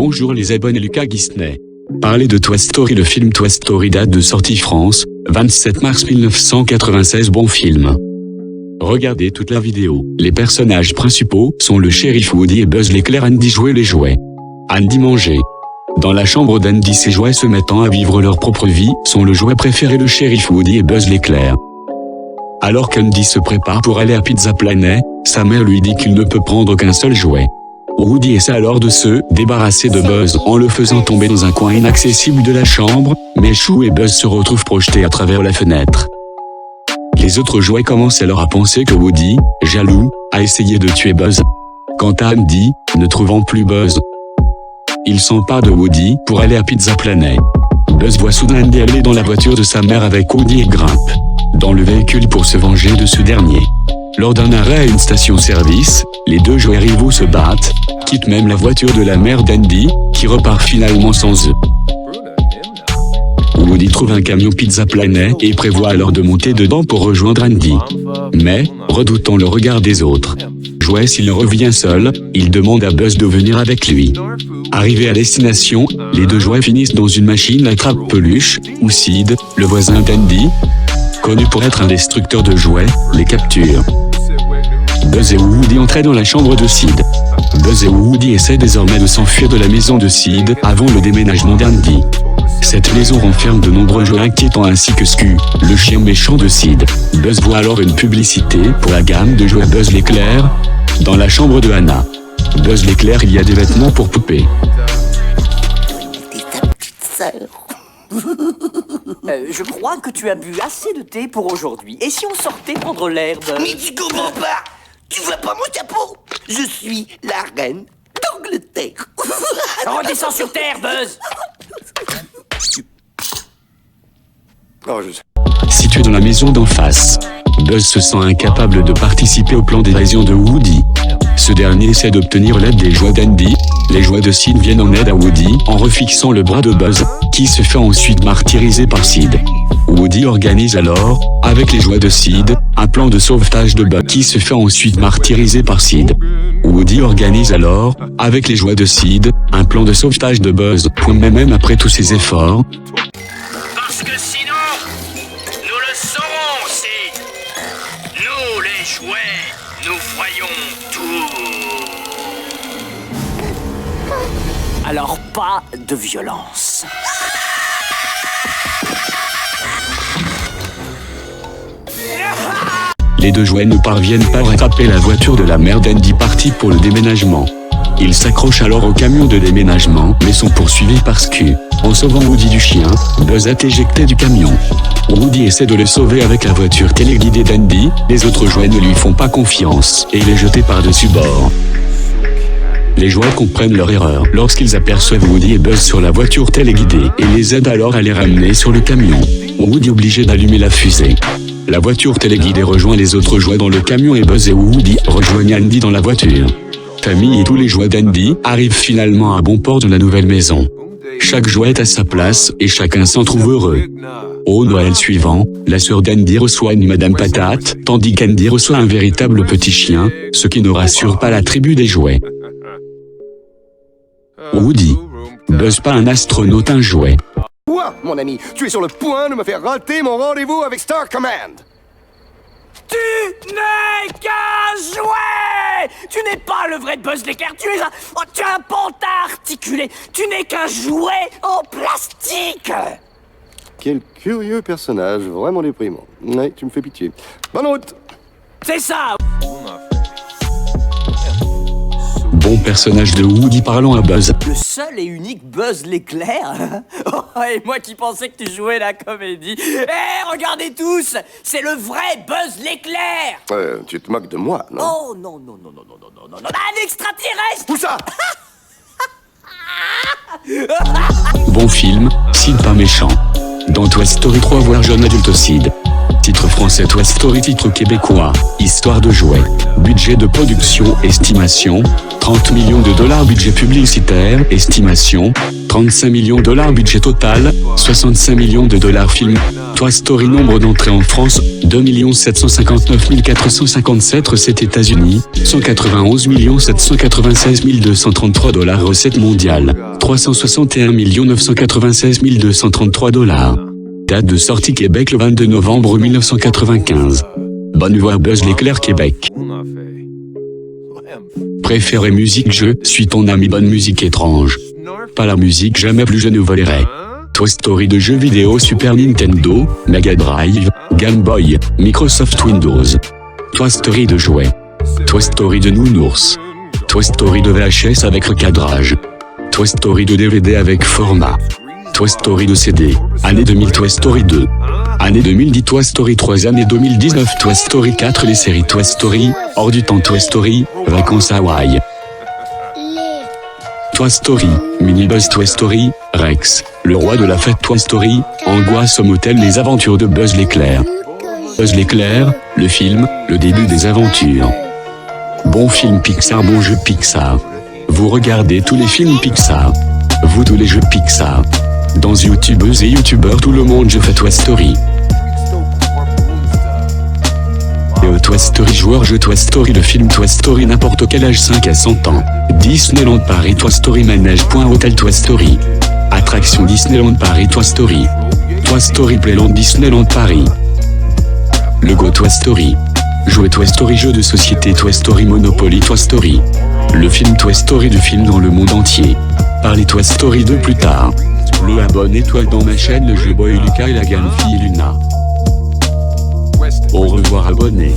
Bonjour les abonnés Lucas Disney. Parler de Toy Story. Le film Toy Story date de sortie France, 27 mars 1996. Bon film. Regardez toute la vidéo. Les personnages principaux sont le shérif Woody et Buzz l'éclair. Andy jouait les jouets. Andy mangeait. Dans la chambre d'Andy, ses jouets se mettant à vivre leur propre vie sont le jouet préféré le shérif Woody et Buzz l'éclair. Alors qu'Andy se prépare pour aller à Pizza Planet, sa mère lui dit qu'il ne peut prendre qu'un seul jouet. Woody essaie alors de se débarrasser de Buzz en le faisant tomber dans un coin inaccessible de la chambre, mais Chou et Buzz se retrouvent projetés à travers la fenêtre. Les autres jouets commencent alors à penser que Woody, jaloux, a essayé de tuer Buzz. Quant à Andy, ne trouvant plus Buzz, il s'empare de Woody pour aller à Pizza Planet. Buzz voit soudain Andy aller dans la voiture de sa mère avec Woody et grimpe dans le véhicule pour se venger de ce dernier. Lors d'un arrêt à une station-service, les deux jouets rivaux se battent, quittent même la voiture de la mère d'Andy, qui repart finalement sans eux. Woody trouve un camion Pizza Planet et prévoit alors de monter dedans pour rejoindre Andy. Mais, redoutant le regard des autres jouets s'il revient seul, il demande à Buzz de venir avec lui. Arrivés à destination, les deux jouets finissent dans une machine à trappe-peluche, où Sid, le voisin d'Andy, connu pour être un destructeur de jouets, les capture. Buzz et Woody entrent dans la chambre de Sid. Buzz et Woody essaient désormais de s'enfuir de la maison de Sid avant le déménagement d'Andy. Cette maison renferme de nombreux jouets inquiétants ainsi que Scu, le chien méchant de Sid. Buzz voit alors une publicité pour la gamme de jouets Buzz l'éclair. Dans la chambre de Hannah, Buzz l'éclair, il y a des vêtements pour poupées. T'es ta petite sœur. Je crois que tu as bu assez de thé pour aujourd'hui. Et si on sortait prendre l'herbe? Mais tu comprends pas? Tu vois pas mon chapeau? Je suis la reine d'Angleterre. Redescends sur terre, Buzz! Oh, je sais. Situé dans la maison d'en face, Buzz se sent incapable de participer au plan d'évasion de Woody. Ce dernier essaie d'obtenir l'aide des jouets d'Andy. Les jouets de Sid viennent en aide à Woody en refixant le bras de Buzz, qui se fait ensuite martyriser par Sid. Woody organise alors, avec les jouets de Sid, un plan de sauvetage de Buzz qui se fait ensuite martyriser par Sid. Woody organise alors, avec les jouets de Sid, un plan de sauvetage de Buzz. Mais même après tous ses efforts, parce que sinon, nous le saurons, Sid. Nous, les jouets, nous voyons tout. Alors pas de violence. les deux jouets ne parviennent pas à rattraper la voiture de la mère d'Andy partie pour le déménagement. Ils s'accrochent alors au camion de déménagement, mais sont poursuivis par Scu. En sauvant Woody du chien, Buzz est éjecté du camion. Woody essaie de le sauver avec la voiture téléguidée d'Andy, les autres jouets ne lui font pas confiance, et il est jeté par-dessus bord. Les jouets comprennent leur erreur lorsqu'ils aperçoivent Woody et Buzz sur la voiture téléguidée et les aident alors à les ramener sur le camion. Woody obligé d'allumer la fusée. La voiture téléguidée rejoint les autres jouets dans le camion et Buzz et Woody rejoignent Andy dans la voiture. Famille et tous les jouets d'Andy arrivent finalement à bon port de la nouvelle maison. Chaque jouet est à sa place et chacun s'en trouve heureux. Au Noël suivant, la sœur d'Andy reçoit une Madame Patate, tandis qu'Andy reçoit un véritable petit chien, ce qui ne rassure pas la tribu des jouets. Woody. Buzz pas un astronaute, un jouet. Quoi, mon ami? Tu es sur le point de me faire rater mon rendez-vous avec Star Command. Tu n'es qu'un jouet! Tu n'es pas le vrai Buzz l'éclair, tu es un pantin articulé! Tu n'es qu'un jouet en plastique! Quel curieux personnage, vraiment déprimant. Ouais, tu me fais pitié. Bonne route! C'est ça! Bon personnage de Woody parlant à Buzz. Le seul et unique Buzz l'éclair? Oh, et moi qui pensais que tu jouais la comédie. Eh, regardez tous! C'est le vrai Buzz l'éclair! Tu te moques de moi, non? Oh non, non, non, non, non, non, non, non, non, un extraterrestre! Où ça? Bon film, Sid pas méchant. Dans Toy Story 3 voir jeune adulte Sid. Titre français Toy Story, titre québécois, Histoire de jouets. Budget de production, estimation, 30 millions de dollars. Budget publicitaire, estimation, 35 millions de dollars budget total, 65 millions de dollars film. Toy Story nombre d'entrées en France, 2 759 457 recettes États-Unis, 191 796 233 dollars recettes mondiales, 361 996 233 dollars. Date de sortie Québec le 22 novembre 1995. Bonne voix Buzz l'éclair Québec. Préféré musique je suis ton ami bonne musique étrange. Pas la musique jamais plus je ne volerai. Toy Story de jeux vidéo Super Nintendo, Mega Drive, Game Boy, Microsoft Windows. Toy Story de jouets. Toy Story de nounours. Toy Story de VHS avec recadrage. Toy Story de DVD avec format. Toy Story de CD. Année 2000 Toy Story 2. Année 2010 Toy Story 3. Année 2019 Toy Story 4. Les séries Toy Story, hors du temps Toy Story, vacances Hawaï. Toy Story, Minibuzz Toy Story, Rex, le roi de la fête Toy Story, Angoisse au motel Les aventures de Buzz l'éclair. Buzz l'éclair, le film, le début des aventures. Bon film Pixar, bon jeu Pixar. Vous regardez tous les films Pixar. Vous tous les jeux Pixar. Dans YouTubeuses et YouTubeurs tout le monde je fais Toy Story. Toy Story joueur jeu Toy Story le film Toy Story n'importe quel âge 5 à 100 ans. Disneyland Paris Toy Story Manège Hôtel Toy Story. Attraction Disneyland Paris Toy Story. Toy Story Playland Disneyland Paris. Logo Toy Story. Jouet Toy Story jeu de société Toy Story Monopoly Toy Story. Le film Toy Story du film dans le monde entier. Parlez Toy Story 2 plus tard. Le abonne-toi dans ma chaîne le jeu Boy Lucas et la gamme fille Luna. Au revoir abonnés.